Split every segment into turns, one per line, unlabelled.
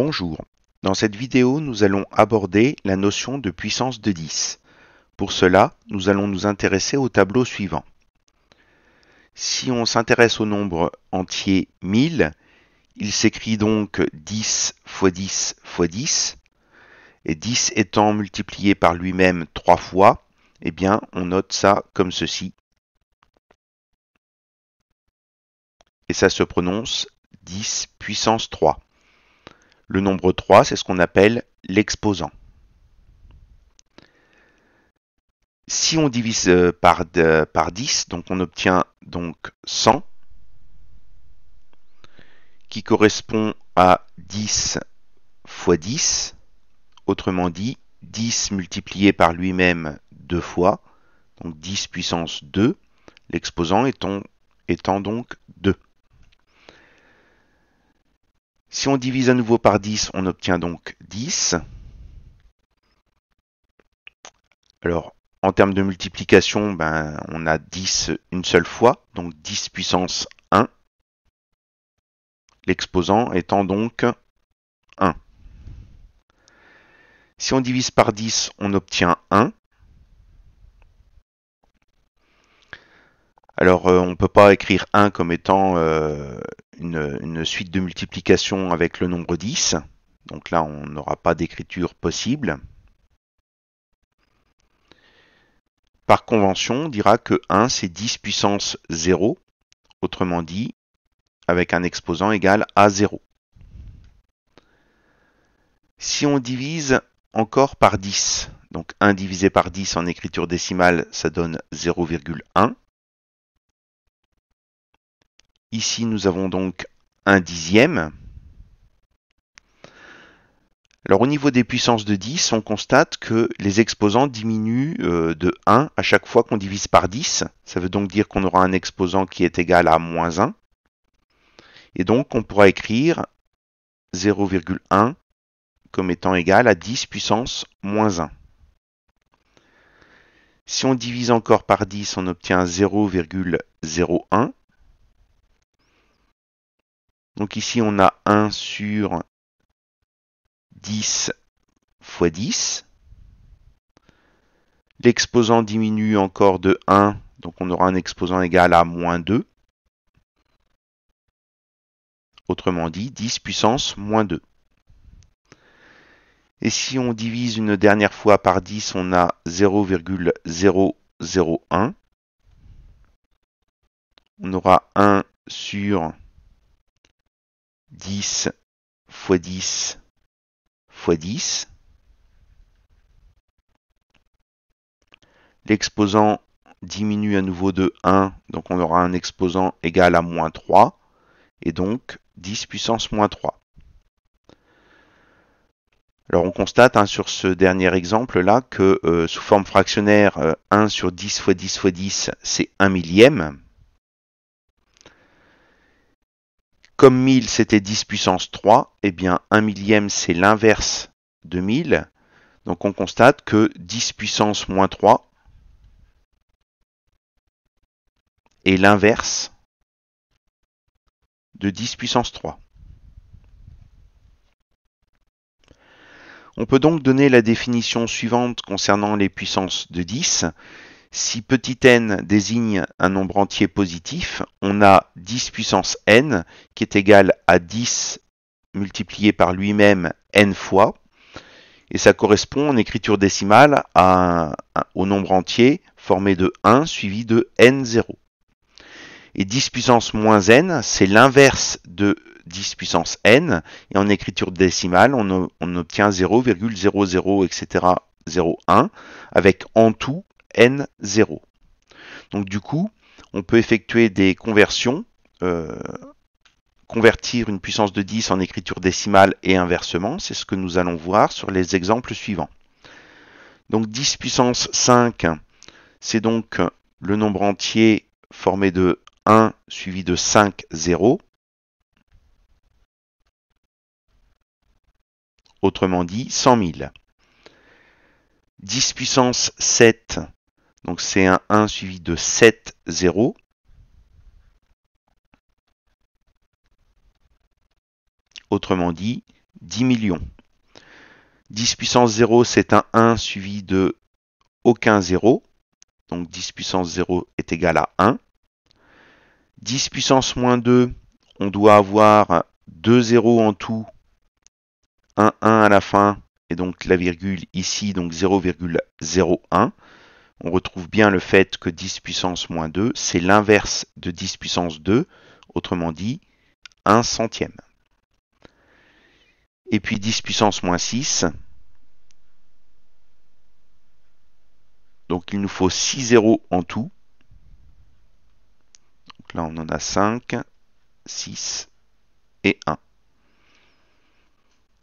Bonjour. Dans cette vidéo, nous allons aborder la notion de puissance de 10. Pour cela, nous allons nous intéresser au tableau suivant. Si on s'intéresse au nombre entier 1000, il s'écrit donc 10 fois 10 fois 10, et 10 étant multiplié par lui-même 3 fois, eh bien, on note ça comme ceci. Et ça se prononce 10 puissance 3. Le nombre 3, c'est ce qu'on appelle l'exposant. Si on divise par 10, donc on obtient donc 100, qui correspond à 10 fois 10, autrement dit 10 multiplié par lui-même 2 fois, donc 10 puissance 2, l'exposant étant donc 2. Si on divise à nouveau par 10, on obtient donc 10. Alors, en termes de multiplication, on a 10 une seule fois, donc 10 puissance 1, l'exposant étant donc 1. Si on divise par 10, on obtient 1. Alors, on ne peut pas écrire 1 comme étant une suite de multiplication avec le nombre 10. Donc là, on n'aura pas d'écriture possible. Par convention, on dira que 1, c'est 10 puissance 0, autrement dit, avec un exposant égal à 0. Si on divise encore par 10, donc 1 divisé par 10 en écriture décimale, ça donne 0,1. Ici, nous avons donc 1 dixième. Alors au niveau des puissances de 10, on constate que les exposants diminuent de 1 à chaque fois qu'on divise par 10. Ça veut donc dire qu'on aura un exposant qui est égal à moins 1. Et donc on pourra écrire 0,1 comme étant égal à 10 puissance moins 1. Si on divise encore par 10, on obtient 0,01. Donc ici on a 1 sur 10 fois 10. L'exposant diminue encore de 1, donc on aura un exposant égal à moins 2. Autrement dit, 10 puissance moins 2. Et si on divise une dernière fois par 10, on a 0,001. On aura 1 sur 10 fois 10 fois 10. L'exposant diminue à nouveau de 1, donc on aura un exposant égal à moins 3, et donc 10 puissance moins 3. Alors on constate sur ce dernier exemple-là que sous forme fractionnaire, 1 sur 10 fois 10 fois 10, c'est 1 millième. Comme 1000 c'était 10 puissance 3, eh bien 1 millième c'est l'inverse de 1000. Donc on constate que 10 puissance moins 3 est l'inverse de 10 puissance 3. On peut donc donner la définition suivante concernant les puissances de 10. Si petit n désigne un nombre entier positif, on a 10 puissance n qui est égal à 10 multiplié par lui-même n fois. Et ça correspond en écriture décimale au nombre entier formé de 1 suivi de n0. Et 10 puissance moins n, c'est l'inverse de 10 puissance n, et en écriture décimale, on obtient 0,00, etc., 0,1, avec en tout n0. Donc du coup, on peut effectuer des conversions, convertir une puissance de 10 en écriture décimale et inversement, c'est ce que nous allons voir sur les exemples suivants. Donc 10 puissance 5, c'est donc le nombre entier formé de 1 suivi de 5 zéros. Autrement dit, 100 000. 10 puissance 7, donc c'est un 1 suivi de 7 zéros. Autrement dit, 10 millions. 10 puissance 0, c'est un 1 suivi de aucun 0. Donc 10 puissance 0 est égal à 1. 10 puissance moins 2, on doit avoir 2 zéros en tout, un 1 à la fin, et donc la virgule ici, donc 0,01. On retrouve bien le fait que 10 puissance moins 2, c'est l'inverse de 10 puissance 2, autrement dit, 1 centième. Et puis 10 puissance moins 6, donc il nous faut 6 zéros en tout. Donc là on en a 5, 6 et 1.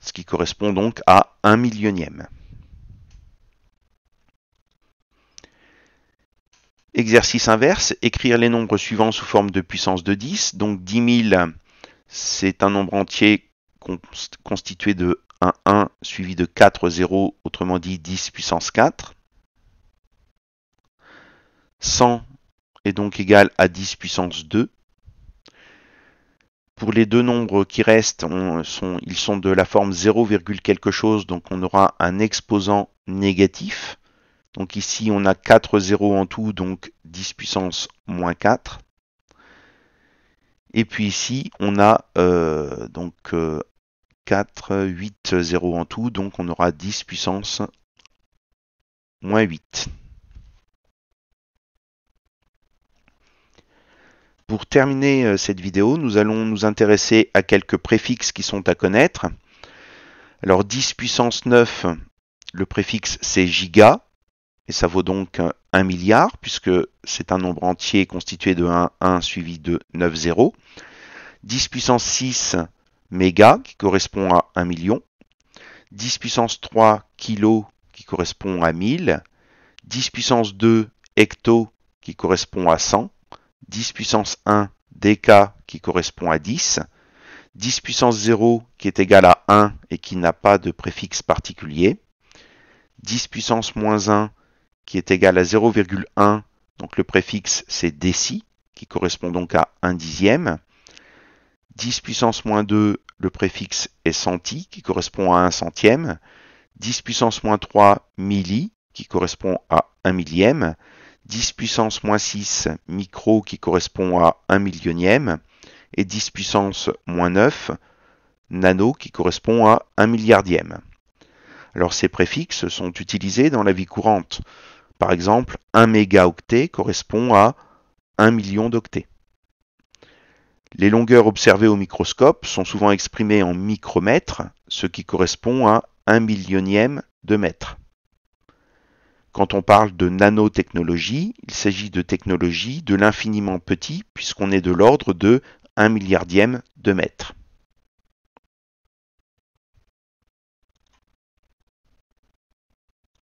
Ce qui correspond donc à 1 millionième. Exercice inverse, écrire les nombres suivants sous forme de puissance de 10. Donc 10 000, c'est un nombre entier constitué de un 1 suivi de 4 zéros, autrement dit 10 puissance 4. 100 est donc égal à 10 puissance 2. Pour les deux nombres qui restent, ils sont de la forme 0, quelque chose, donc on aura un exposant négatif. Donc ici, on a 4 zéros en tout, donc 10 puissance moins 4. Et puis ici, on a 8 zéros en tout, donc on aura 10 puissance moins 8. Pour terminer cette vidéo, nous allons nous intéresser à quelques préfixes qui sont à connaître. Alors 10 puissance 9, le préfixe c'est giga, et ça vaut donc 1 milliard, puisque c'est un nombre entier constitué de 1 suivi de 9 zéros. 10 puissance 6, méga, qui correspond à 1 million. 10 puissance 3, kilo, qui correspond à 1000. 10 puissance 2, hecto, qui correspond à 100. 10 puissance 1, déca, qui correspond à 10. 10 puissance 0, qui est égal à 1 et qui n'a pas de préfixe particulier. 10 puissance moins 1, qui est égal à 0,1, donc le préfixe c'est déci, qui correspond donc à 1 dixième. 10 puissance moins 2, le préfixe est centi, qui correspond à 1 centième. 10 puissance moins 3, milli, qui correspond à 1 millième. 10 puissance moins 6, micro, qui correspond à 1 millionième. Et 10 puissance moins 9, nano, qui correspond à 1 milliardième. Alors ces préfixes sont utilisés dans la vie courante. Par exemple, 1 mégaoctet correspond à 1 million d'octets. Les longueurs observées au microscope sont souvent exprimées en micromètres, ce qui correspond à 1 millionième de mètre. Quand on parle de nanotechnologie, il s'agit de technologie de l'infiniment petit, puisqu'on est de l'ordre de 1 milliardième de mètre.